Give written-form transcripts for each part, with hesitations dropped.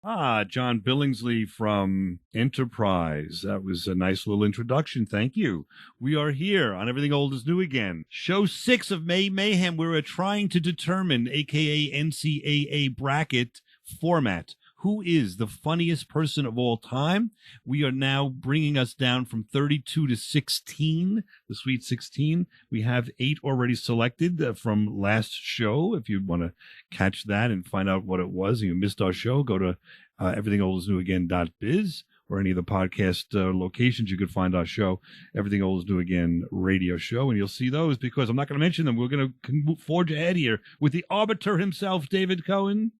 John Billingsley from Enterprise. That was a nice little introduction. Thank you. We are here on Everything Old is New Again. Show 6 of May Mayhem. We're trying to determine, aka NCAA bracket format, who is the funniest person of all time. We are now bringing us down from 32 to 16, the Sweet 16. We have 8 already selected from last show. If you want to catch that and find out what it was and you missed our show, go to EverythingOldIsNewAgain.biz or any of the podcast locations. You could find our show, Everything Old is New Again radio show, and you'll see those because I'm not going to mention them. We're going to forge ahead here with the arbiter himself, David Cohen.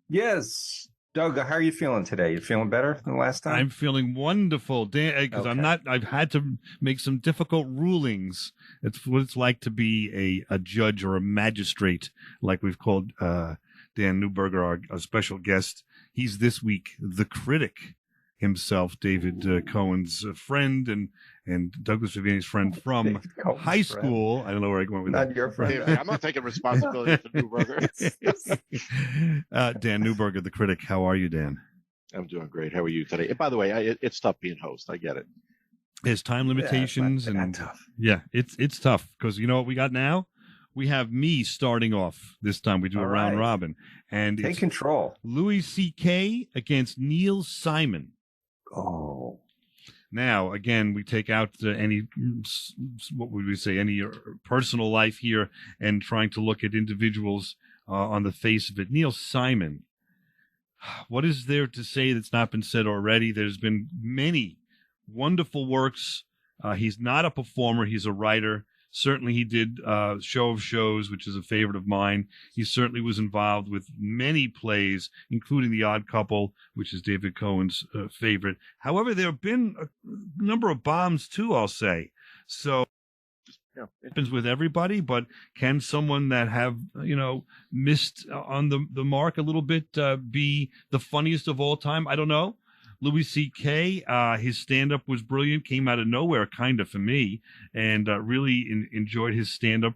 Yes. Doug, how are you feeling today? You feeling better than last time? I'm feeling wonderful, Dan, because okay. I've had to make some difficult rulings. It's what it's like to be a judge or a magistrate, like we've called Dan Neuburger, our special guest. He's this week the critic himself, David Cohen's friend and Douglas Viviani's friend from high school. Friend. I don't know where I went with that. Not your friend. I'm not taking responsibility for Neuburger. Dan Neuburger, the critic. How are you, Dan? I'm doing great. How are you today? And by the way, it's tough being host. I get it. There's time limitations. Yeah, and tough. Yeah, it's tough because you know what we got now? We have me starting off this time. We do a round robin. And take control. Louis C.K. against Neil Simon. Oh. Now, again, we take out any, what would we say, any personal life here and trying to look at individuals on the face of it. Neil Simon, what is there to say that's not been said already? There's been many wonderful works. He's not a performer. He's a writer. Certainly he did Show of Shows, which is a favorite of mine. He certainly was involved with many plays, including The Odd Couple, which is David Cohen's favorite. However, there have been a number of bombs, too, I'll say. So it happens with everybody, but can someone that have, missed on the mark a little bit be the funniest of all time? I don't know. Louis C.K., his stand-up was brilliant, came out of nowhere kind of for me, and really enjoyed his stand-up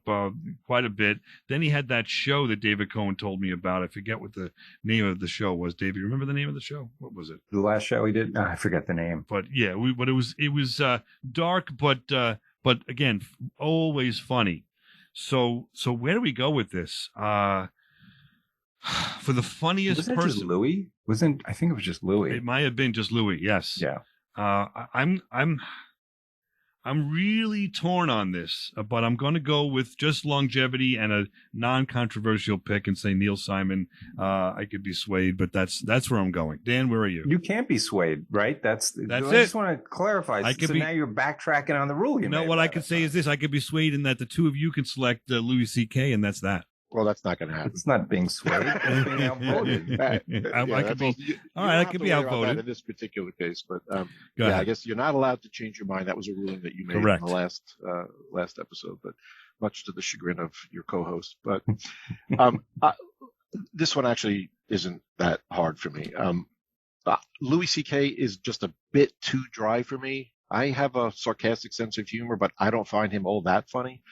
quite a bit. Then he had that show that David Cohen told me about. I forget what the name of the show was. David, you remember the name of the show? What was it? The last show he did? No, I forget the name. But yeah, it was dark, but again, always funny. So where do we go with this? For the funniest was that person, just Louis? I think it was just Louis. It might have been just Louis. Yes. Yeah. I'm really torn on this, but I'm going to go with just longevity and a non-controversial pick and say Neil Simon. I could be swayed, but that's where I'm going. Dan, where are you? You can't be swayed, right? That's it. I just want to clarify. Now you're backtracking on the rule. What I could say is this: I could be swayed in that the two of you can select Louis C.K. and that's that. Well, that's not going to happen. It's not being swayed. It's being outvoted. I could be outvoted in this particular case, but I guess you're not allowed to change your mind. That was a ruling that you made Correct. In the last episode, but much to the chagrin of your co-host. But this one actually isn't that hard for me. Louis C.K. is just a bit too dry for me. I have a sarcastic sense of humor, but I don't find him all that funny.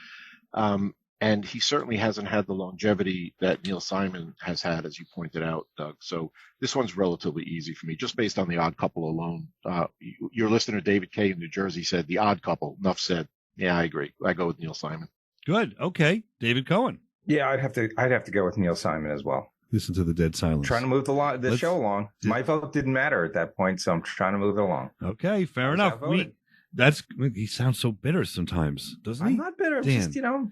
And he certainly hasn't had the longevity that Neil Simon has had, as you pointed out, Doug. So this one's relatively easy for me, just based on The Odd Couple alone. Your listener, David K. in New Jersey, said The Odd Couple. Enough said. Yeah, I agree. I go with Neil Simon. Good. Okay. David Cohen. Yeah, I'd have to go with Neil Simon as well. Listen to the dead silence. Trying to move the show along. My vote didn't matter at that point, so I'm trying to move it along. Okay, fair enough. He sounds so bitter sometimes, doesn't he? I'm not bitter. I'm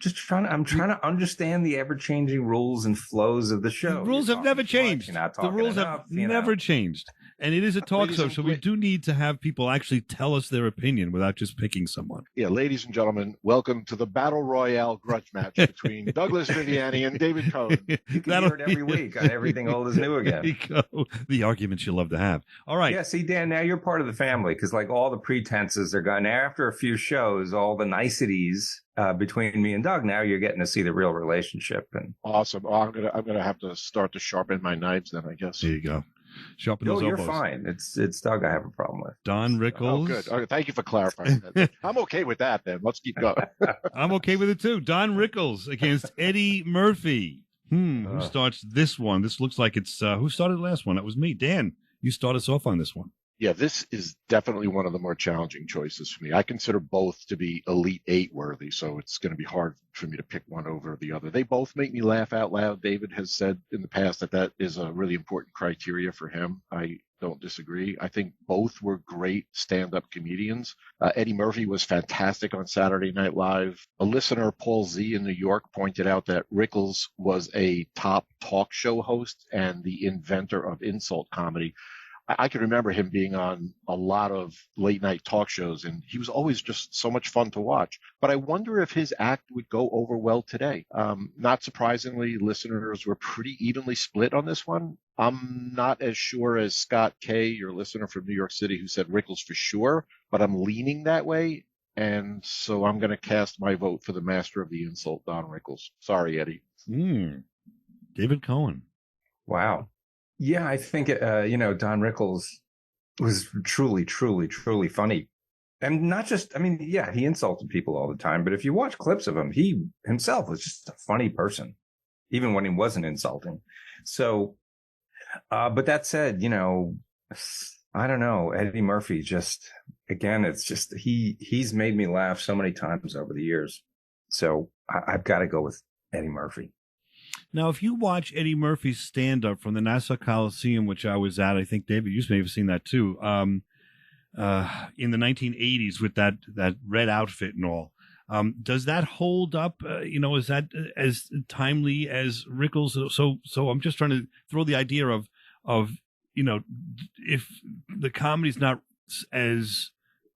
trying to understand the ever-changing rules and flows of the show. The rules have never changed. The rules have never changed. And it is a talk show, so we do need to have people actually tell us their opinion without just picking someone. Yeah, ladies and gentlemen, welcome to the Battle Royale grudge match between Douglas Viviani and David Cohen. You can hear it every week on Everything Old is New Again. There you go. The arguments you love to have. All right. Yeah, see, Dan, now you're part of the family because like all the pretenses are gone. After a few shows, all the niceties between me and Doug, now you're getting to see the real relationship. And awesome. Oh, I'm gonna have to start to sharpen my knives then, I guess. There you go. Sharpen those elbows. You're fine. It's Doug I have a problem with. Don Rickles. Oh, good. Okay, thank you for clarifying that. I'm okay with that then. Let's keep going. I'm okay with it too. Don Rickles against Eddie Murphy. Who starts this one? This looks like it's who started the last one? That was me. Dan, you start us off on this one. Yeah, this is definitely one of the more challenging choices for me. I consider both to be Elite Eight worthy, so it's going to be hard for me to pick one over the other. They both make me laugh out loud. David has said in the past that is a really important criteria for him. I don't disagree. I think both were great stand-up comedians. Eddie Murphy was fantastic on Saturday Night Live. A listener, Paul Z in New York, pointed out that Rickles was a top talk show host and the inventor of insult comedy. I can remember him being on a lot of late night talk shows, and he was always just so much fun to watch. But I wonder if his act would go over well today. Not surprisingly, listeners were pretty evenly split on this one. I'm not as sure as Scott K., your listener from New York City, who said Rickles for sure, but I'm leaning that way. And so I'm going to cast my vote for the master of the insult, Don Rickles. Sorry, Eddie. David Cohen. Wow. Yeah, I think, Don Rickles was truly, truly, truly funny. And not just, he insulted people all the time. But if you watch clips of him, he himself was just a funny person, even when he wasn't insulting. So, but that said, I don't know. Eddie Murphy just, again, it's just, he's made me laugh so many times over the years. So I've got to go with Eddie Murphy. Now, if you watch Eddie Murphy's stand-up from the Nassau Coliseum, which I was at, I think, David, you may have seen that too, in the 1980s with that red outfit and all, does that hold up? Is that as timely as Rickles? So I'm just trying to throw the idea of if the comedy's not as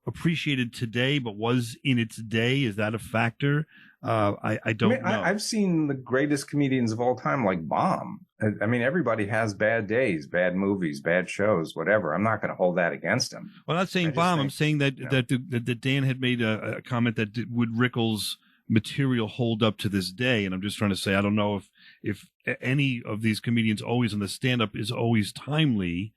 appreciated today, but was in its day, is that a factor? I don't know. I've seen the greatest comedians of all time like bomb. Everybody has bad days, bad movies, bad shows, whatever. I'm not going to hold that against him. Well, I'm not saying bomb. I'm saying that Dan had made a comment that would Rickles' material hold up to this day, and I'm just trying to say I don't know if any of these comedians always on the stand-up is always timely.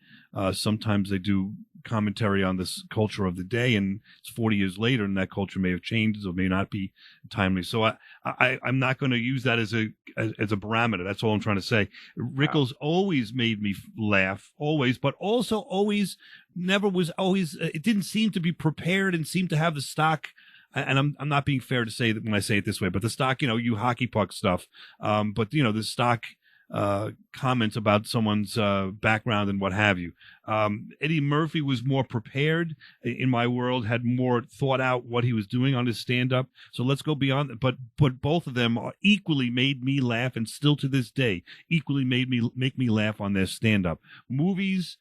Sometimes they do commentary on this culture of the day, and it's 40 years later, and that culture may have changed or may not be timely. So I'm not going to use that as a barometer. That's all I'm trying to say. Rickles always made me laugh, always, but also always it didn't seem to be prepared and seemed to have the stock. And I'm not being fair to say that when I say it this way, but the stock, you hockey puck stuff. But the stock comments about someone's background and what have you. Eddie Murphy was more prepared in my world, had more thought out what he was doing on his stand-up. So let's go beyond that. But both of them equally made me laugh, and still to this day, equally make me laugh on their stand-up. Movies,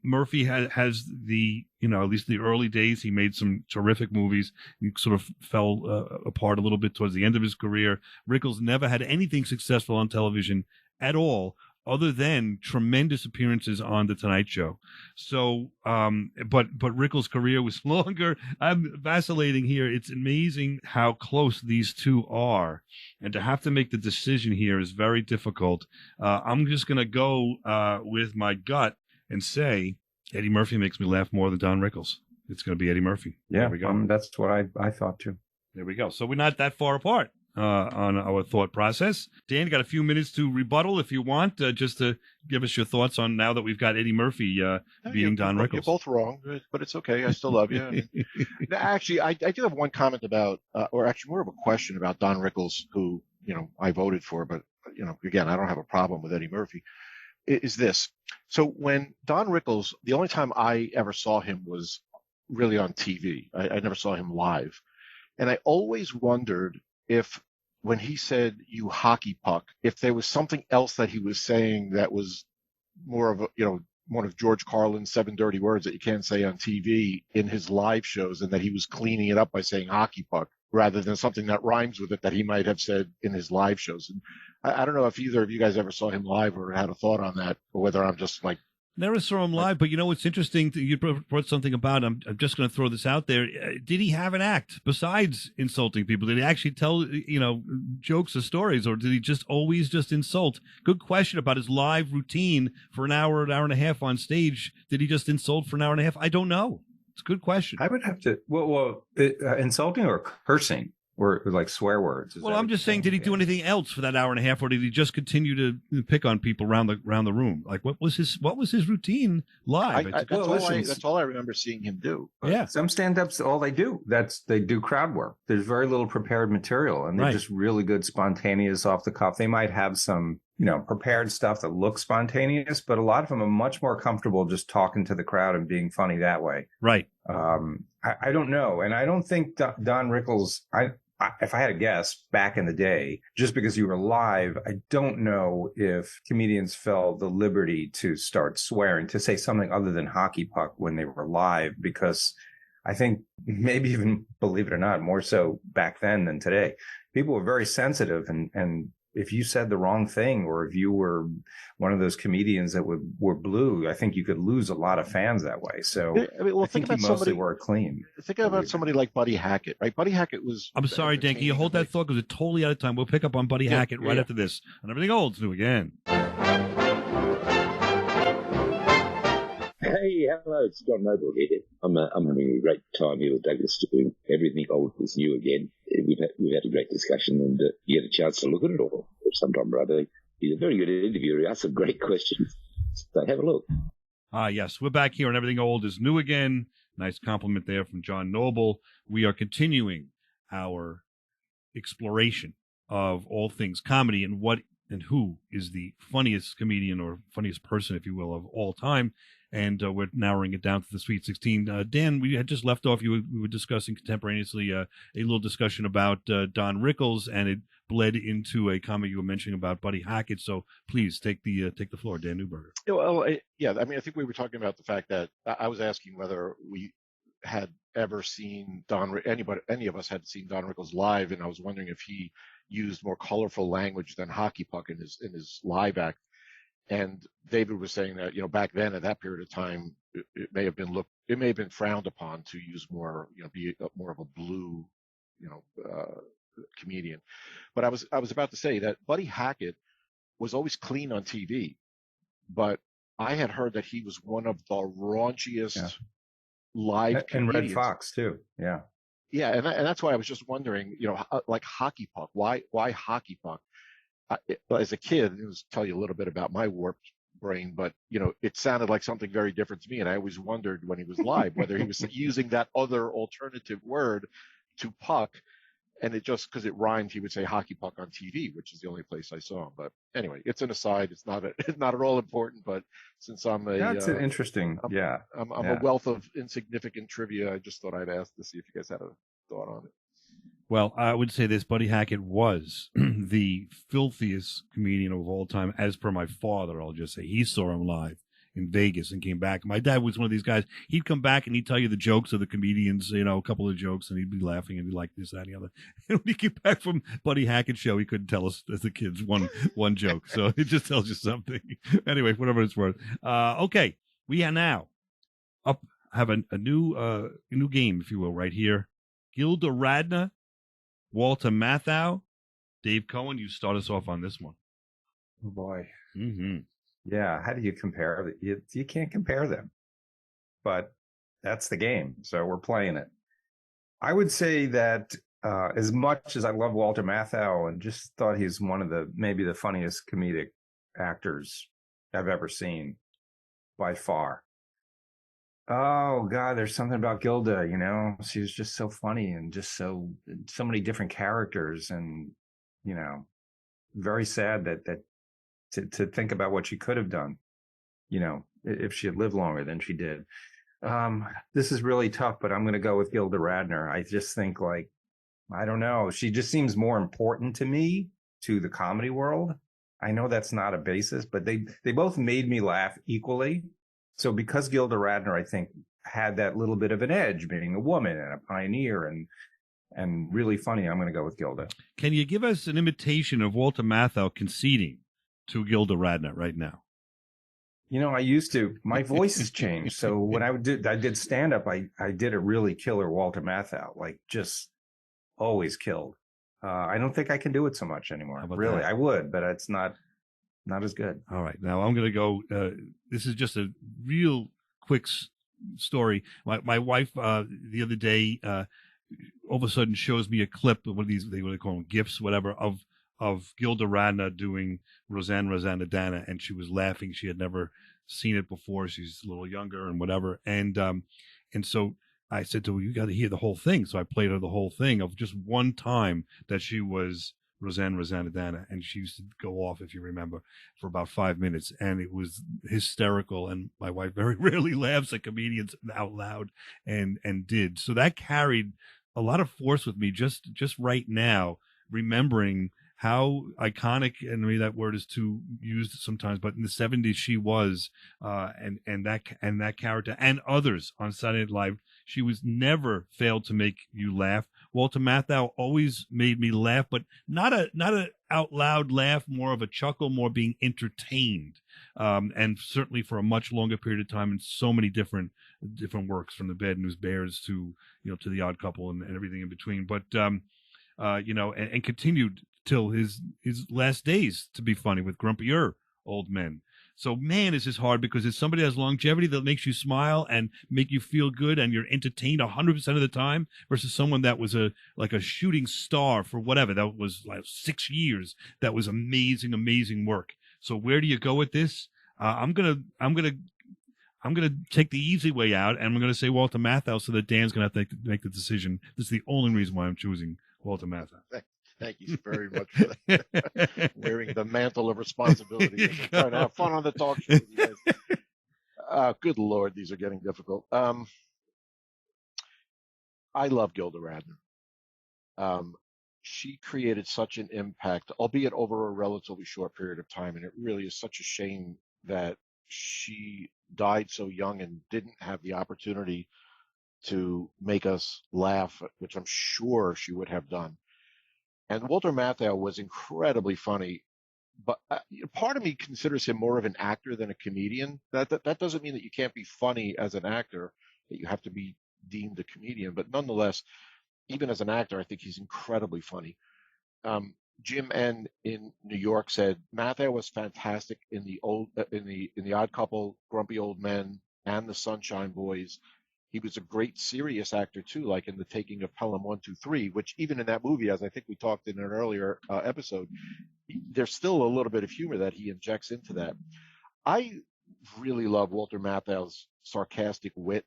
Murphy has the, at least the early days, he made some terrific movies. He sort of fell apart a little bit towards the end of his career. Rickles never had anything successful on television at all, other than tremendous appearances on The Tonight Show. So, but Rickles' career was longer. I'm vacillating here. It's amazing how close these two are, and to have to make the decision here is very difficult. I'm just going to go with my gut and say Eddie Murphy makes me laugh more than Don Rickles. It's going to be Eddie Murphy. Yeah, there we go. That's what I thought too. There we go. So we're not that far apart on our thought process. Dan, you got a few minutes to rebuttal if you want, just to give us your thoughts on now that we've got Eddie Murphy beating Don Rickles. You're both wrong, but it's okay. I still love you. Actually, I do have one comment about, or actually more of a question about Don Rickles, who, I voted for, but, again, I don't have a problem with Eddie Murphy, is this. So when Don Rickles, the only time I ever saw him was really on TV. I never saw him live. And I always wondered if when he said "you hockey puck," if there was something else that he was saying that was more of a, one of George Carlin's 7 dirty words that you can't say on TV in his live shows, and that he was cleaning it up by saying hockey puck rather than something that rhymes with it that he might have said in his live shows. And I don't know if either of you guys ever saw him live or had a thought on that, or whether I'm just like, never saw him live, but what's interesting, you brought something about, I'm just going to throw this out there. Did he have an act besides insulting people? Did he actually tell, jokes or stories, or did he just always just insult? Good question about his live routine for an hour and a half on stage. Did he just insult for an hour and a half? I don't know. It's a good question. I would have to, insulting or cursing? or like swear words. Well, I'm just saying, did he do anything else for that hour and a half, or did he just continue to pick on people around the room? Like, what was his routine live? That's all I remember seeing him do. Yeah, some stand-ups, all they do, they do crowd work. There's very little prepared material, and they're just really good, spontaneous, off the cuff. They might have some, prepared stuff that looks spontaneous, but a lot of them are much more comfortable just talking to the crowd and being funny that way. Right. I don't know, and I don't think Don Rickles. If I had to guess, back in the day, just because you were live, I don't know if comedians felt the liberty to start swearing, to say something other than hockey puck when they were live, because I think maybe even, believe it or not, more so back then than today, people were very sensitive, and if you said the wrong thing, or if you were one of those comedians that were blue, I think you could lose a lot of fans that way. So I think you mostly were clean. Think about somebody like Buddy Hackett, right? Buddy Hackett was... I'm sorry, Dan, can you hold that thought? Because we're totally out of time. We'll pick up on Buddy Hackett right after this. And Everything Old's New Again. Hey, hello, it's John Neuburger here. I'm having a great time here with Douglas doing Everything Old is New Again. We've had a great discussion, and you get a chance to look at it all sometime or other. He's a very good interviewer. He asks some great questions. So have a look. Yes, we're back here on Everything Old is New Again. Nice compliment there from John Noble. We are continuing our exploration of all things comedy and what and who is the funniest comedian or funniest person, if you will, of all time. And we're narrowing it down to the Sweet 16. Dan, we had just left off. We were discussing contemporaneously a little discussion about Don Rickles, and it bled into a comment you were mentioning about Buddy Hackett. So please take the floor, Dan Neuburger. Well, I think we were talking about the fact that I was asking whether we had ever seen any of us had seen Don Rickles live, and I was wondering if he used more colorful language than hockey puck in his live act. And David was saying that, back then at that period of time, it may have been frowned upon to use more, be more of a blue, comedian. But I was about to say that Buddy Hackett was always clean on TV, but I had heard that he was one of the raunchiest live comedians. And Red Fox too. Yeah. Yeah. And that's why I was just wondering, like hockey puck, why hockey puck? As a kid, it was tell you a little bit about my warped brain, but it sounded like something very different to me, and I always wondered when he was live whether he was using that other alternative word to puck, and it just because it rhymed, he would say hockey puck on TV, which is the only place I saw him. But anyway, it's an aside. It's not at all important. But since I'm that's an interesting, I'm a wealth of insignificant trivia. I just thought I'd ask to see if you guys had a thought on it. Well, I would say this. Buddy Hackett was the filthiest comedian of all time, as per my father. I'll just say he saw him live in Vegas and came back. My dad was one of these guys. He'd come back and he'd tell you the jokes of the comedians, a couple of jokes, and he'd be laughing and be like this, that, and the other. And when he came back from Buddy Hackett's show, he couldn't tell us as the kids one joke. So it just tells you something. Anyway, whatever it's worth. Okay, we are now have a new game, if you will, right here. Gilda Radner, Walter Matthau, Dave Cohen, you start us off on this one. Oh, boy. Mm-hmm. Yeah, how do you compare? You can't compare them. But that's the game, so we're playing it. I would say that as much as I love Walter Matthau and just thought he's one of maybe the funniest comedic actors I've ever seen, by far. Oh God, there's something about Gilda, she's just so funny and just so many different characters, and very sad that to think about what she could have done, if she had lived longer than she did. This is really tough, but I'm going to go with Gilda Radner. I just think I don't know. She just seems more important to me, to the comedy world. I know that's not a basis, but they both made me laugh equally. So because Gilda Radner, I think, had that little bit of an edge, being a woman and a pioneer and really funny, I'm going to go with Gilda. Can you give us an imitation of Walter Matthau conceding to Gilda Radner right now? I used to. My voice has changed. So when I did stand up, I did a really killer Walter Matthau, just always killed. I don't think I can do it so much anymore. Really, that? I would, but it's not as good. All right. Now I'm going to go. This is just a real quick story. My wife the other day all of a sudden shows me a clip of one of these, they call them GIFs, whatever, of Gilda Radner doing Rosanna Dana, and she was laughing. She had never seen it before. She's a little younger and whatever. And so I said to her, you got to hear the whole thing. So I played her the whole thing of just one time that she was Rosanna Dana, and she used to go off, if you remember, for about 5 minutes, and it was hysterical. And my wife very rarely laughs at comedians out loud, and did. So that carried a lot of force with me just right now, remembering how iconic, and maybe that word is too used sometimes, but in the 70s she was, and that character and others on Saturday Night Live, she was never failed to make you laugh. Walter Matthau always made me laugh, but not a out loud laugh, more of a chuckle, more being entertained, and certainly for a much longer period of time in so many different works, from the Bad News Bears to to The Odd Couple and everything in between. But and continued till his last days to be funny with Grumpier Old Men. So, man, is this hard, because it's somebody that has longevity that makes you smile and make you feel good, and you're entertained 100% of the time, versus someone that was like a shooting star for whatever, that was like 6 years. That was amazing work. So where do you go with this? I'm gonna take the easy way out, and I'm gonna say Walter Matthau, so that Dan's gonna have to make the decision. This is the only reason why I'm choosing Walter Matthau. Thank you very much for that. Wearing the mantle of responsibility and trying to have fun on the talk show with you guys. Good Lord, these are getting difficult. I love Gilda Radner. She created such an impact, albeit over a relatively short period of time, and it really is such a shame that she died so young and didn't have the opportunity to make us laugh, which I'm sure she would have done. And Walter Matthau was incredibly funny, but part of me considers him more of an actor than a comedian. That doesn't mean that you can't be funny as an actor, that you have to be deemed a comedian. But nonetheless, even as an actor, I think he's incredibly funny. Jim N in New York said Matthau was fantastic in the Odd Couple, Grumpy Old Men, and the Sunshine Boys. He was a great serious actor too, like in The Taking of Pelham 1, 2, 3, which even in that movie, as I think we talked in an earlier episode, there's still a little bit of humor that he injects into that. I really love Walter Matthau's sarcastic wit,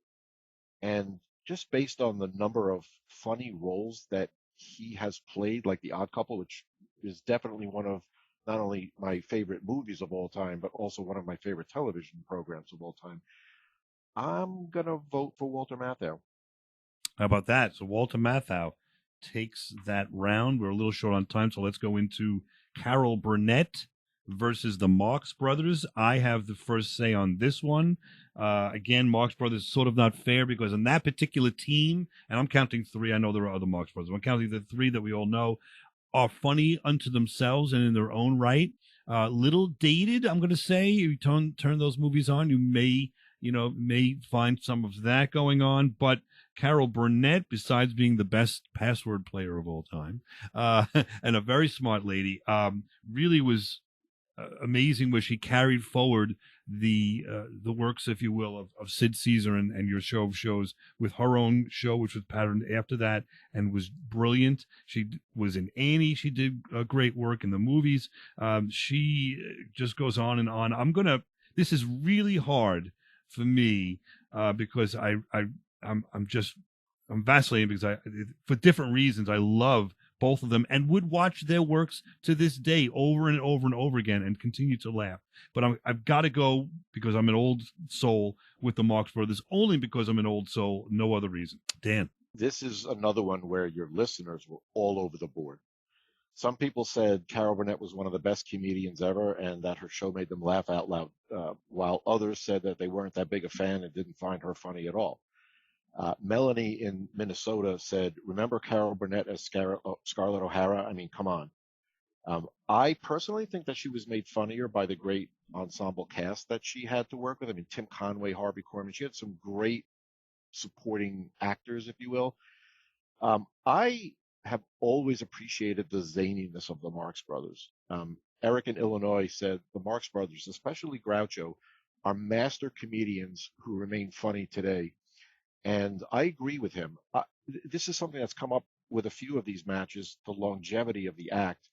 and just based on the number of funny roles that he has played, like The Odd Couple, which is definitely one of not only my favorite movies of all time, but also one of my favorite television programs of all time, I'm going to vote for Walter Matthau. How about that? So Walter Matthau takes that round. We're a little short on time, so let's go into Carol Burnett versus the Marx Brothers. I have the first say on this one. Again, Marx Brothers sort of not fair, because on that particular team, and I'm counting 3, I know there are other Marx Brothers, I'm counting the 3 that we all know, are funny unto themselves and in their own right. Little dated, I'm going to say. You turn those movies on, you may find some of that going on. But Carol Burnett, besides being the best password player of all time, and a very smart lady, really was amazing, where she carried forward the works, if you will, of Sid Caesar and your show of shows, with her own show, which was patterned after that and was brilliant. She was in Annie. She did great work in the movies. She just goes on and on. This is really hard for me, because I'm vacillating, because for different reasons, I love both of them and would watch their works to this day over and over and over again and continue to laugh. But I've got to go, because I'm an old soul, with the Marx Brothers, only because I'm an old soul, no other reason. Dan. This is another one where your listeners were all over the board. Some people said Carol Burnett was one of the best comedians ever, and that her show made them laugh out loud, while others said that they weren't that big a fan and didn't find her funny at all. Melanie in Minnesota said, remember Carol Burnett as Scarlett O'Hara? I mean, come on. I personally think that she was made funnier by the great ensemble cast that she had to work with. I mean, Tim Conway, Harvey Korman. She had some great supporting actors, if you will. I have always appreciated the zaniness of the Marx Brothers. Eric in Illinois said the Marx Brothers, especially Groucho, are master comedians who remain funny today. And I agree with him. This is something that's come up with a few of these matches, the longevity of the act.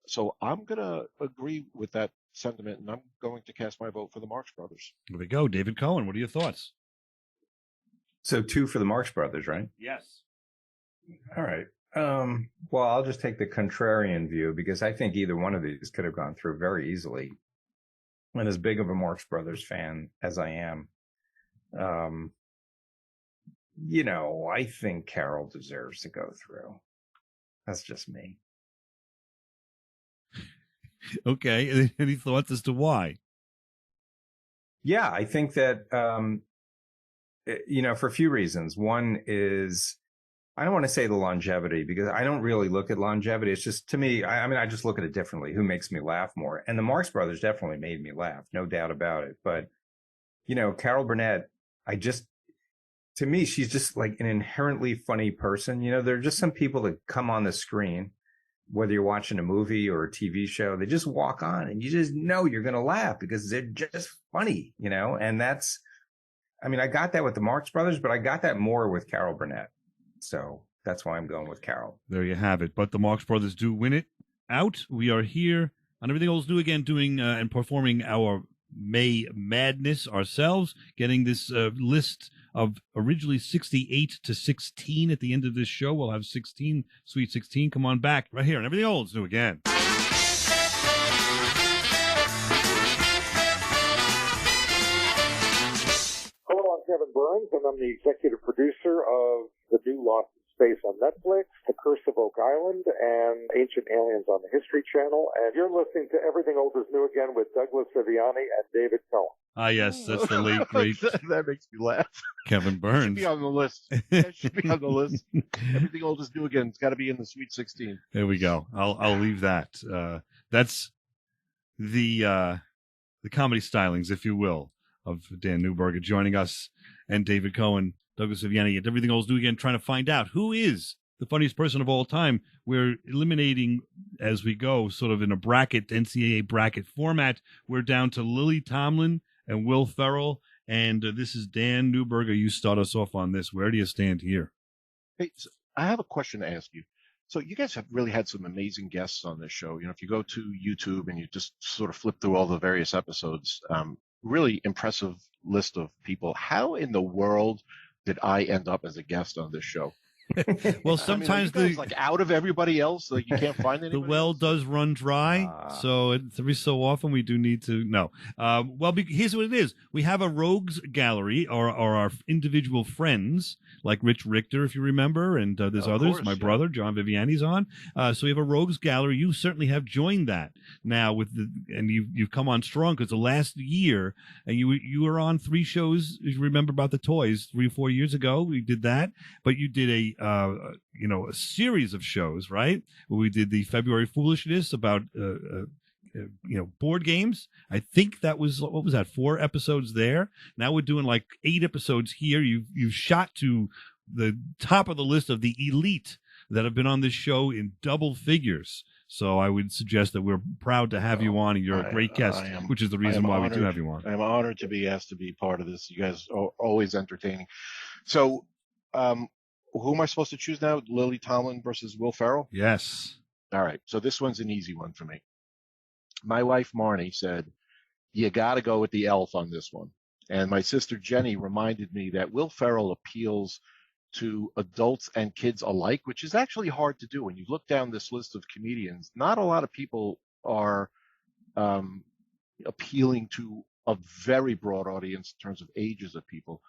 So I'm going to agree with that sentiment, and I'm going to cast my vote for the Marx Brothers. There we go. David Cohen, what are your thoughts? So 2 for the Marx Brothers, right? Yes. All right. Well, I'll just take the contrarian view because I think either one of these could have gone through very easily. And as big of a Marx Brothers fan as I am, I think Carol deserves to go through. That's just me. Okay. Any thoughts as to why? Yeah, I think that, for a few reasons. One is, I don't want to say the longevity because I don't really look at longevity. It's just, to me, I just look at it differently. Who makes me laugh more? And the Marx Brothers definitely made me laugh, no doubt about it. But, Carol Burnett, to me, she's just like an inherently funny person. There are just some people that come on the screen, whether you're watching a movie or a TV show, they just walk on and you just know you're going to laugh because they're just funny, and that's, I got that with the Marx Brothers, but I got that more with Carol Burnett. So that's why I'm going with Carol. There you have it. But the Marx Brothers do win it out. We are here on Everything Old Is New Again doing and performing our May Madness ourselves, getting this list of originally 68 to 16 at the end of this show. We'll have 16, Sweet 16. Come on back right here on Everything Old Is New Again. Hello, I'm Kevin Burns, and I'm the executive producer of the new Lost in Space on Netflix, The Curse of Oak Island, and Ancient Aliens on the History Channel. And you're listening to Everything Old Is New Again with Douglas Viviani and David Cohen. Ah, yes, that's the late, great That makes me laugh. Kevin Burns. Should be on the list. That should be on the list. Everything Old Is New Again. It's got to be in the Sweet 16. There we go. I'll leave that. That's the comedy stylings, if you will, of Dan Neuburger joining us and David Cohen, Douglas Viviani at Everything Old Is New Again, trying to find out who is the funniest person of all time. We're eliminating as we go, sort of in a bracket, NCAA bracket format. We're down to Lily Tomlin and Will Ferrell, and this is Dan Neuburger. You start us off on this. Where do you stand here? Hey, so I have a question to ask you. So you guys have really had some amazing guests on this show. If you go to YouTube and you just sort of flip through all the various episodes, really impressive list of people. How in the world did I end up as a guest on this show? Well, sometimes like out of everybody else, like you can't find anybody. The well else? does run dry, so every so often we do need to know. Here's what it is: we have a rogues gallery, or our individual friends, like Rich Richter, if you remember, and there's others. Course, my brother John Viviani's on. So we have a rogues gallery. You certainly have joined that now and you've come on strong because the last year, and you were on 3 shows. If you remember about the toys 3 or 4 years ago, we did that, but you did a series of shows, right? Where we did the February Foolishness about, board games. I think that was, 4 episodes there. Now we're doing like 8 episodes here. You've shot to the top of the list of the elite that have been on this show in double figures. So I would suggest that we're proud to have you on, and you're a great guest, which is the reason why we do have you on. I'm honored to be asked to be part of this. You guys are always entertaining. So, who am I supposed to choose now? Lily Tomlin versus Will Ferrell? Yes. All right. So this one's an easy one for me. My wife, Marnie, said, you got to go with the elf on this one. And my sister, Jenny, reminded me that Will Ferrell appeals to adults and kids alike, which is actually hard to do. When you look down this list of comedians, not a lot of people are appealing to a very broad audience in terms of ages of people.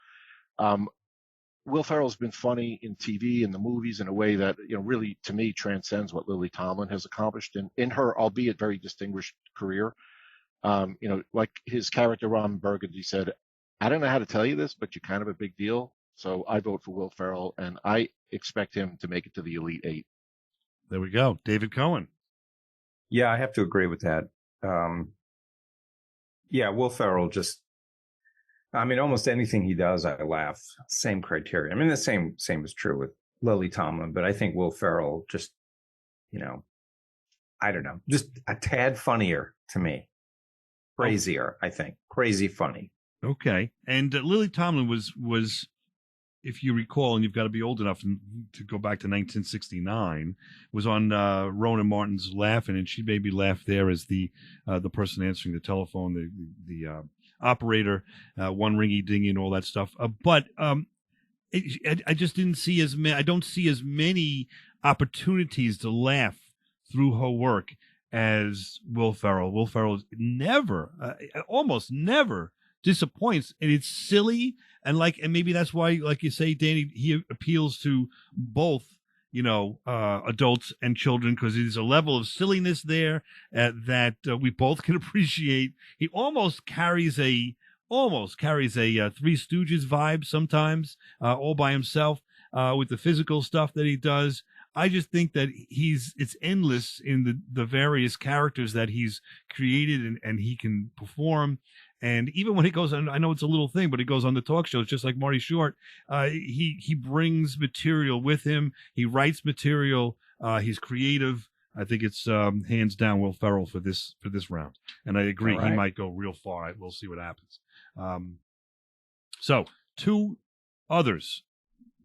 Will Ferrell's been funny in TV and the movies in a way that, really, to me, transcends what Lily Tomlin has accomplished in her, albeit very distinguished career. Like his character, Ron Burgundy, said, I don't know how to tell you this, but you're kind of a big deal. So I vote for Will Ferrell, and I expect him to make it to the Elite 8. There we go. David Cohen. Yeah, I have to agree with that. Will Ferrell almost anything he does, I laugh. Same criteria. The same is true with Lily Tomlin, but I think Will Ferrell just, I don't know, just a tad funnier to me. Crazier, I think. Crazy funny. Okay. And Lily Tomlin was if you recall, and you've got to be old enough to go back to 1969, was on Ronan Martin's Laughing, and she made me laugh there as the person answering the telephone, the operator, one ringy dingy and all that stuff. But I just didn't see as many. I don't see as many opportunities to laugh through her work as Will Ferrell. Will Ferrell never, almost never disappoints, and it's silly. And maybe that's why, like you say, Danny, he appeals to both, adults and children, because there's a level of silliness there that we both can appreciate. He almost carries a Three Stooges vibe sometimes, all by himself, with the physical stuff that he does. I just think that it's endless in the various characters that he's created and he can perform. And even when he goes on, I know it's a little thing, but he goes on the talk shows just like Marty Short. He brings material with him. He writes material. He's creative. I think it's hands down Will Ferrell for this round. And I agree, He might go real far. We'll see what happens. So 2 others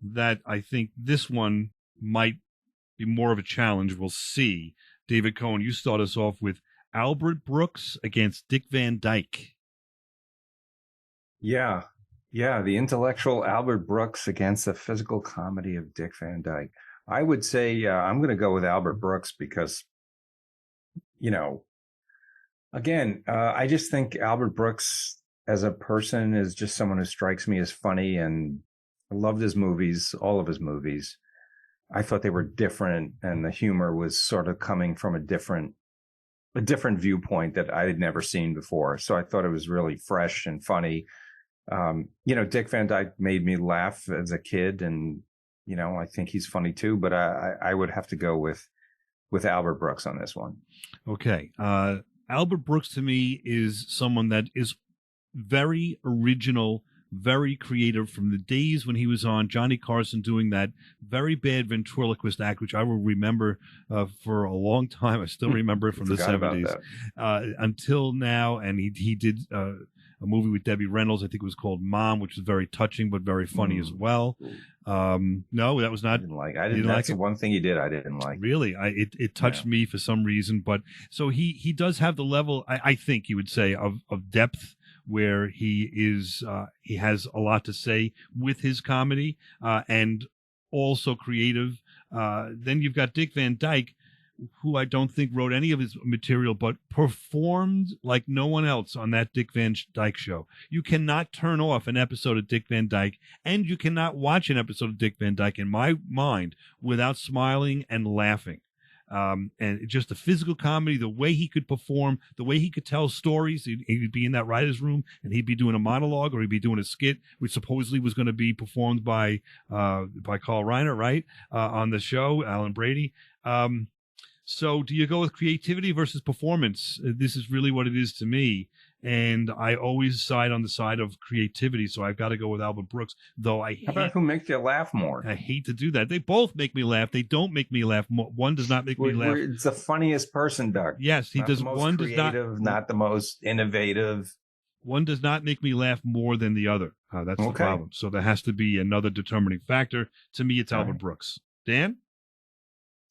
that I think this one might be more of a challenge. We'll see. David Cohen, you start us off with Albert Brooks against Dick Van Dyke. Yeah, the intellectual Albert Brooks against the physical comedy of Dick Van Dyke. I would say I'm going to go with Albert Brooks because, again, I just think Albert Brooks as a person is just someone who strikes me as funny, and I loved his movies, all of his movies. I thought they were different, and the humor was sort of coming from a different viewpoint that I had never seen before. So I thought it was really fresh and funny. Dick Van Dyke made me laugh as a kid, and I think he's funny too. But I would have to go with Albert Brooks on this one. Okay, Albert Brooks to me is someone that is very original, very creative, from the days when he was on Johnny Carson doing that very bad ventriloquist act, which I will remember for a long time. I still remember it from the 70s until now. And he did a movie with Debbie Reynolds. I think it was called Mom, which was very touching but very funny as well. No, that was not. I didn't that's the one thing he did I didn't like. Really, it touched me for some reason. But so he does have the level, I think you would say, of depth, where he has a lot to say with his comedy, and also creative. Then you've got Dick Van Dyke, who I don't think wrote any of his material, but performed like no one else on that Dick Van Dyke show. You cannot turn off an episode of Dick Van Dyke, and you cannot watch an episode of Dick Van Dyke, in my mind, without smiling and laughing. And just the physical comedy, the way he could perform, the way he could tell stories. He'd be in that writer's room and he'd be doing a monologue, or he'd be doing a skit, which supposedly was going to be performed by Carl Reiner, right? On the show, Alan Brady. So do you go with creativity versus performance? This is really what it is to me. And I always side on the side of creativity, so I've got to go with Albert Brooks, though I hate... How about who makes you laugh more? I hate to do that. They both make me laugh. They don't make me laugh more. One does not make me laugh. It's the funniest person, Doug. Yes, he does. One does not the most innovative. One does not make me laugh more than the other. That's the problem. So there has to be another determining factor. To me, it's Albert Brooks. Dan?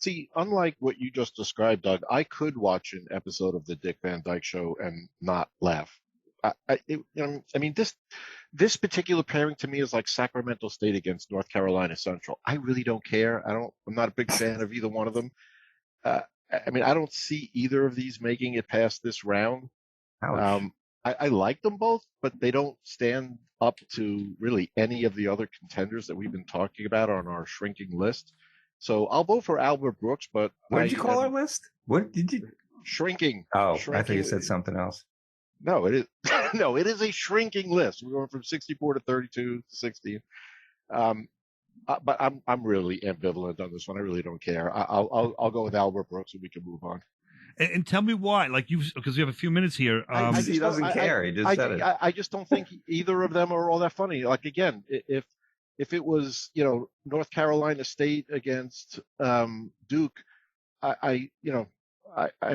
See, unlike what you just described, Doug, I could watch an episode of the Dick Van Dyke Show and not laugh. This particular pairing to me is like Sacramento State against North Carolina Central. I really don't care. I'm not a big fan of either one of them. I don't see either of these making it past this round. I like them both, but they don't stand up to really any of the other contenders that we've been talking about on our shrinking list. So I'll vote for Albert Brooks, but... What did you call our list? What did you... Shrinking. Oh, shrinking. I think you said something else. No, it is. No, it is a shrinking list. We're going from 64 to 32 to 16. But I'm really ambivalent on this one. I really don't care. I'll go with Albert Brooks and we can move on. And tell me why, because we have a few minutes here. He doesn't care. He just said it. I just don't think either of them are all that funny. Like, again, if it was, North Carolina State against Duke, I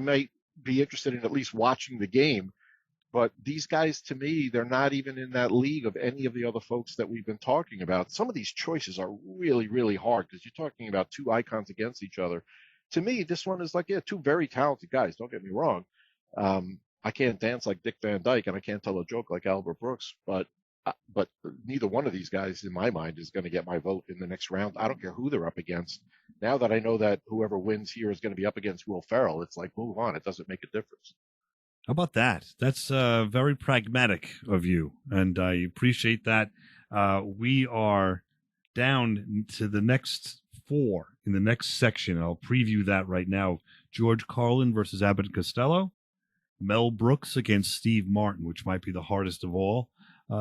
might be interested in at least watching the game. But these guys, to me, they're not even in that league of any of the other folks that we've been talking about. Some of these choices are really, really hard because you're talking about two icons against each other. To me, this one is like, yeah, two very talented guys. Don't get me wrong. I can't dance like Dick Van Dyke and I can't tell a joke like Albert Brooks, but neither one of these guys, in my mind, is going to get my vote in the next round. I don't care who they're up against. Now that I know that whoever wins here is going to be up against Will Ferrell, it's like, move on. It doesn't make a difference. How about that? That's very pragmatic of you, and I appreciate that. We are down to the next 4 in the next section. I'll preview that right now. George Carlin versus Abbott and Costello. Mel Brooks against Steve Martin, which might be the hardest of all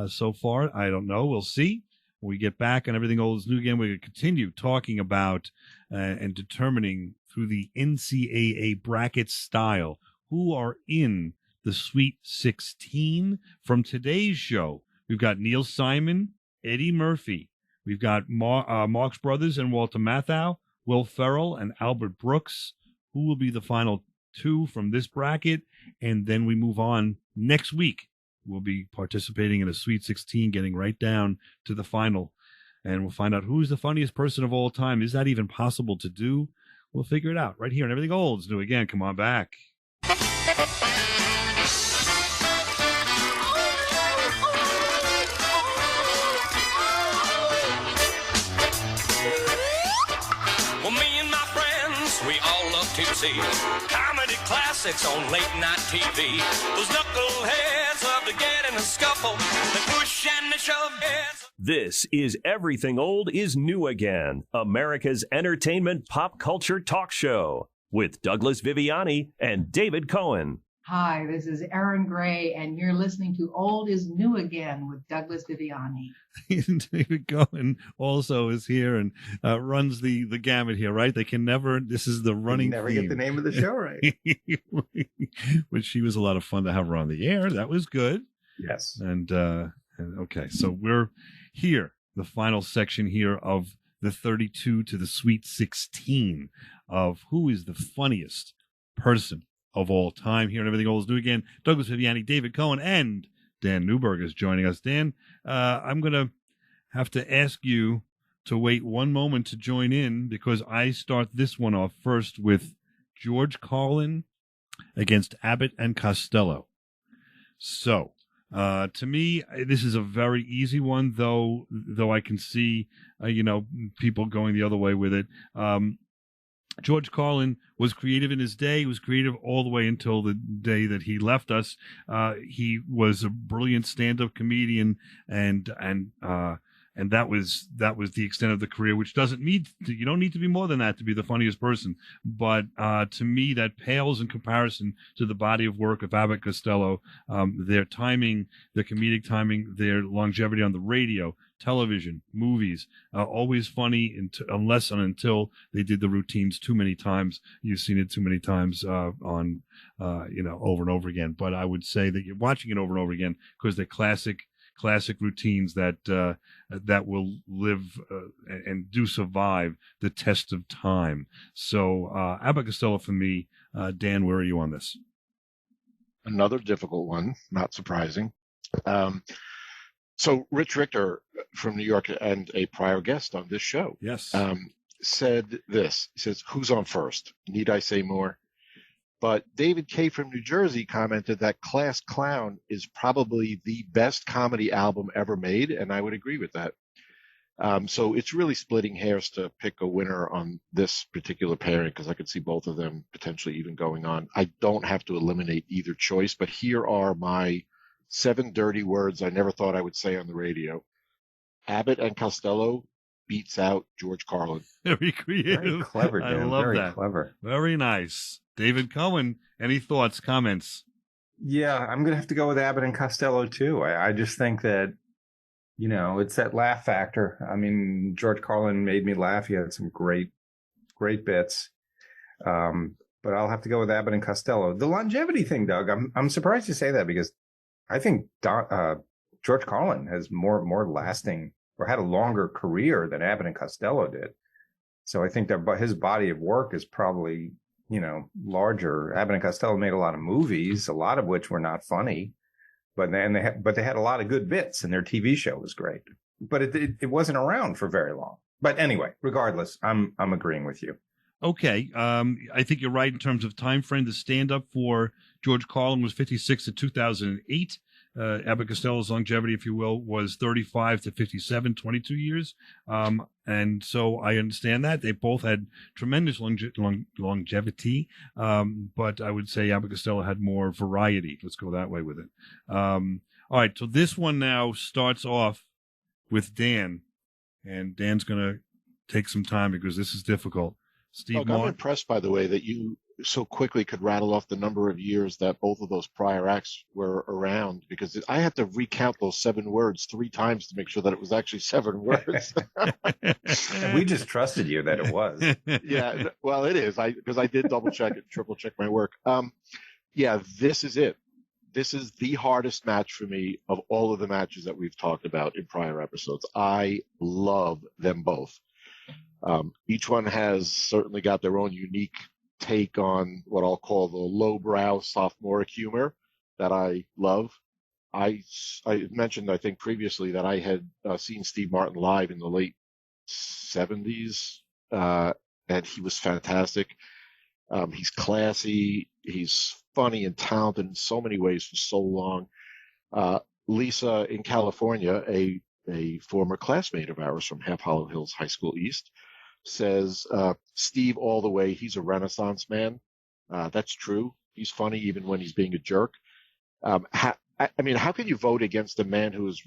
so far. I don't know. We'll see. When we get back on Everything Old is New Again, we're going to continue talking about and determining through the NCAA bracket style who are in the Sweet 16 from today's show. We've got Neil Simon, Eddie Murphy. We've got Marx Brothers and Walter Matthau, Will Ferrell and Albert Brooks. Who will be the final 2 from this bracket? And then we move on next week. We'll be participating in a Sweet 16, getting right down to the final. And we'll find out who's the funniest person of all time. Is that even possible to do? We'll figure it out right here on Everything Old is New Again. Come on back. To see comedy classics on late night TV. Those knuckleheads love to get in a scuffle. They push and they shove heads. This is Everything Old is New Again, America's entertainment pop culture talk show with Douglas Viviani and David Cohen. Hi, this is Erin Gray, and you're listening to Old is New Again with Douglas Viviani. David Cohen also is here and runs the gamut here, right? They can never, this is the running never theme. get the name of the show right. Which she was a lot of fun to have her on the air. That was good. Yes. And okay, so we're here, the final section here of the 32 to the Sweet 16 of who is the funniest person of all time here and Everything Old is New Again. Douglas Viviani, David Cohen, and Dan Neuburger is joining us. Dan, I'm going to have to ask you to wait one moment to join in because I start this one off first with George Carlin against Abbott and Costello. So, to me, this is a very easy one, though I can see, people going the other way with it. George Carlin was creative in his day. He was creative all the way until the day that he left us. He was a brilliant stand-up comedian, and that was the extent of the career. Which doesn't you don't need to be more than that to be the funniest person. But to me, that pales in comparison to the body of work of Abbott Costello. Their timing, their comedic timing, their longevity on the radio, television, movies, always funny unless and until they did the routines too many times. You've seen it too many times on over and over again. But I would say that you're watching it over and over again because they're classic routines that will live and do survive the test of time. So Abbott Costello for me. Dan, where are you on this? Another difficult one, not surprising. So Rich Richter from New York and a prior guest on this show, yes, said this. He says, "Who's on first? Need I say more?" But David K. from New Jersey commented that Class Clown is probably the best comedy album ever made, and I would agree with that. So it's really splitting hairs to pick a winner on this particular pairing because I could see both of them potentially even going on. I don't have to eliminate either choice, but here are my 7 dirty words I never thought I would say on the radio. Abbott and Costello beats out George Carlin. Very creative. Very clever, Dan. I love Very that. Clever. Very nice. David Cohen, any thoughts, comments? Yeah, I'm going to have to go with Abbott and Costello, too. I just think that, it's that laugh factor. I mean, George Carlin made me laugh. He had some great bits. But I'll have to go with Abbott and Costello. The longevity thing, Doug, I'm surprised you say that because I think George Carlin has more lasting or had a longer career than Abbott and Costello did. So I think that his body of work is probably, larger. Abbott and Costello made a lot of movies, a lot of which were not funny. but they had a lot of good bits, and their TV show was great. But it wasn't around for very long. But anyway, regardless, I'm agreeing with you. Okay. I think you're right in terms of time frame. The stand-up for George Carlin was 56 to 2008. Abbott Costello's longevity, if you will, was 35 to 57, 22 years. And so I understand that. They both had tremendous longevity, but I would say Abbott Costello had more variety. Let's go that way with it. All right, so this one now starts off with Dan, and Dan's going to take some time because this is difficult. Steve Martin. I'm impressed, by the way, that you so quickly could rattle off the number of years that both of those prior acts were around, because I had to recount those 7 words 3 times to make sure that it was actually 7 words. And we just trusted you that it was. Yeah, well, it is. Because I did double check and triple check my work. Yeah, this is it. This is the hardest match for me of all of the matches that we've talked about in prior episodes. I love them both. Each one has certainly got their own unique take on what I'll call the lowbrow sophomoric humor that I love. I mentioned, I think previously, that I had seen Steve Martin live in the late 70s, and he was fantastic. He's classy. He's funny and talented in so many ways for so long. Lisa in California, a former classmate of ours from Half Hollow Hills High School East, says, Steve all the way, he's a Renaissance man. That's true. He's funny even when he's being a jerk. How can you vote against a man who has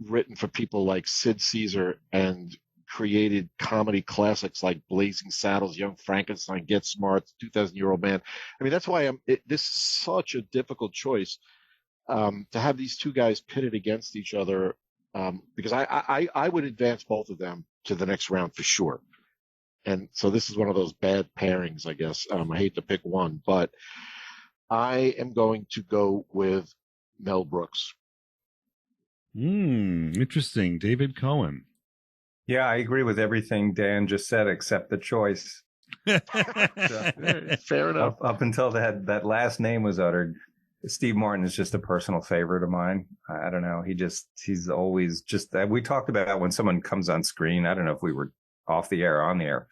written for people like Sid Caesar and created comedy classics like Blazing Saddles, Young Frankenstein, Get Smart, 2,000-Year-Old Man? I mean, that's why this is such a difficult choice, to have these two guys pitted against each other, because I would advance both of them to the next round for sure. And so this is one of those bad pairings, I guess. I hate to pick one, but I am going to go with Mel Brooks. Interesting. David Cohen. Yeah, I agree with everything Dan just said, except the choice. Fair enough. Up until that last name was uttered, Steve Martin is just a personal favorite of mine. I don't know. He's always just, we talked about when someone comes on screen. I don't know if we were off the air or on the air,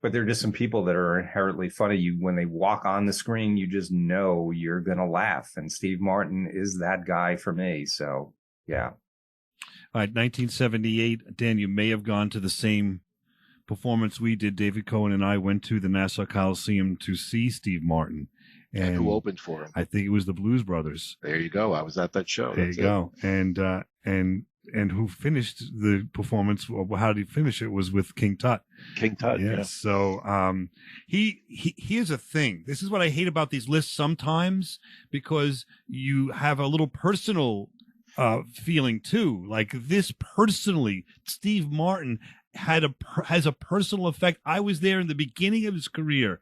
but there are just some people that are inherently funny. When they walk on the screen, you just know you're going to laugh. And Steve Martin is that guy for me. So, yeah. All right, 1978. Dan, you may have gone to the same performance we did. David Cohen and I went to the Nassau Coliseum to see Steve Martin. And who opened for him? I think it was the Blues Brothers. There you go. I was at that show. There you go. And who finished the performance? Well, how did he finish it? Was with King Tut. King Tut. Yes. Yeah. So he here's a thing. This is what I hate about these lists sometimes, because you have a little personal feeling too. Like this personally, Steve Martin has a personal effect. I was there in the beginning of his career,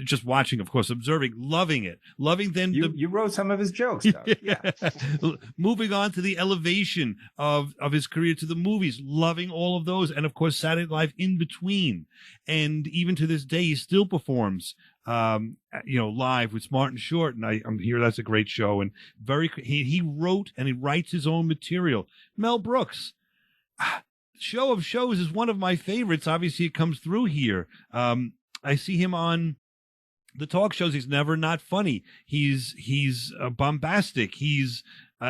just watching, of course, observing, loving it, then you wrote some of his jokes. Yeah. Moving on to the elevation of his career to the movies, loving all of those, and of course Saturday Night Live in between, and even to this day he still performs live with Smart and Short, and I'm here. That's a great show, and he wrote and he writes his own material. Mel Brooks. Show of Shows is one of my favorites. Obviously, it comes through here. I see him on the talk shows. He's never not funny. He's bombastic. He's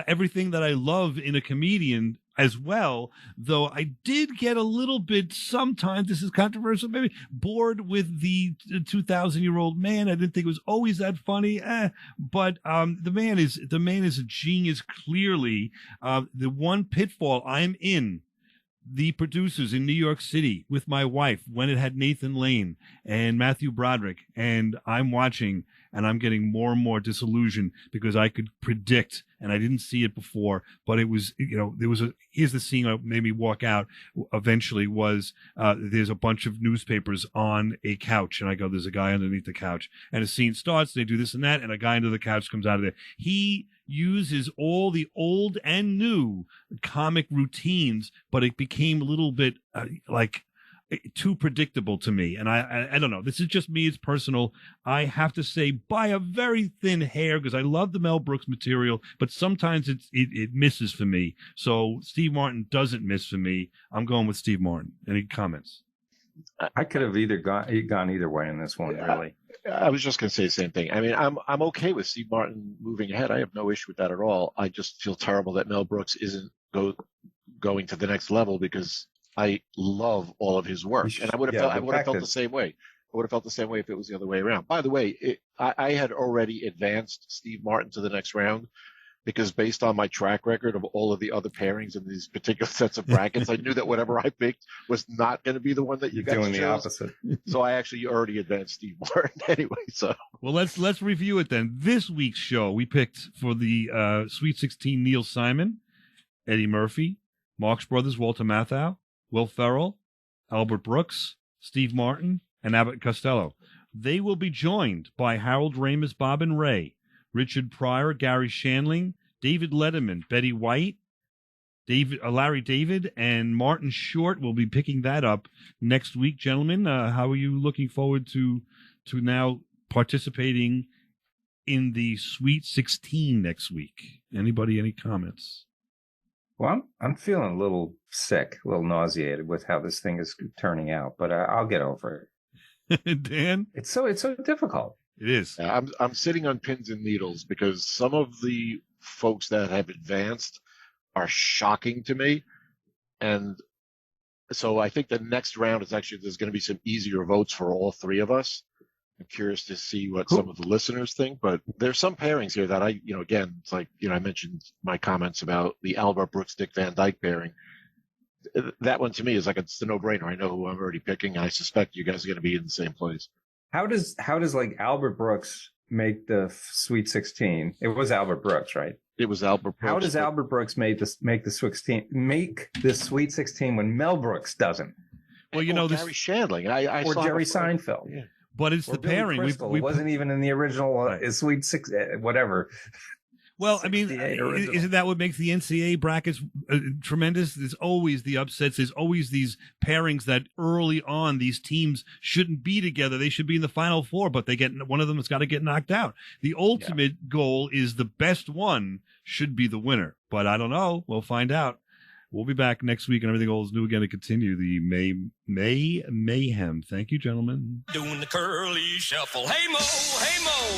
everything that I love in a comedian as well. Though I did get a little bit, sometimes, this is controversial, maybe, bored with the 2,000-Year-Old Man. I didn't think it was always that funny. But the man is a genius. Clearly, the one pitfall I'm in. The producers in New York City with my wife, when it had Nathan Lane and Matthew Broderick, and I'm watching and I'm getting more and more disillusioned because I could predict, and I didn't see it before, but it was, here's the scene that made me walk out eventually was, there's a bunch of newspapers on a couch, and I go, there's a guy underneath the couch, and the scene starts, they do this and that, and a guy under the couch comes out of there. He uses all the old and new comic routines, but it became a little bit too predictable to me. And I don't know. This is just me. It's personal. I have to say by a very thin hair, because I love the Mel Brooks material, but sometimes it misses for me. So Steve Martin doesn't miss for me. I'm going with Steve Martin. Any comments? I could have gone either way in this one, really. I was just going to say the same thing. I mean, I'm okay with Steve Martin moving ahead. I have no issue with that at all. I just feel terrible that Mel Brooks isn't going to the next level, because I love all of his work, and I would have felt the same way. I would have felt the same way if it was the other way around. By the way, I had already advanced Steve Martin to the next round, because based on my track record of all of the other pairings in these particular sets of brackets, I knew that whatever I picked was not going to be the one that you guys doing chose. the opposite. So I actually already advanced Steve Martin anyway. So well, let's review it then. This week's show, we picked for the Sweet 16 Neil Simon, Eddie Murphy, Marx Brothers, Walter Matthau, Will Ferrell, Albert Brooks, Steve Martin, and Abbott Costello. They will be joined by Harold Ramis, Bob and Ray, Richard Pryor, Gary Shandling, David Letterman, Betty White, Larry David, and Martin Short. Will be picking that up next week, gentlemen. How are you looking forward to now participating in the Sweet 16 next week? Anybody, any comments? Well, I'm feeling a little sick, a little nauseated with how this thing is turning out, but I'll get over it. Dan? It's so difficult. It is. I'm sitting on pins and needles, because some of the folks that have advanced are shocking to me. And so I think the next round is actually, there's going to be some easier votes for all three of us. I'm curious to see what some of the listeners think, but there's some pairings here that again, it's like, I mentioned my comments about the Albert Brooks, Dick Van Dyke pairing. That one to me is like, it's a no-brainer. I know who I'm already picking. I suspect you guys are going to be in the same place. How does like Albert Brooks make the Sweet 16? It was Albert Brooks, right? It was Albert Brooks. How does Albert Brooks make the Sweet 16 when Mel Brooks doesn't? Well, Gary Shandling. Or Jerry Seinfeld. Yeah. But it's the pairing. We wasn't even in the original Sweet Six, whatever. Well, I mean, isn't that what makes the NCAA brackets tremendous? There's always the upsets. There's always these pairings that early on these teams shouldn't be together. They should be in the Final Four, but one of them has got to get knocked out. The ultimate goal is the best one should be the winner. But I don't know. We'll find out. We'll be back next week and Everything Old is New Again to continue the May Mayhem. Thank you, gentlemen. Doing the curly shuffle. Hey, Mo, hey, Mo.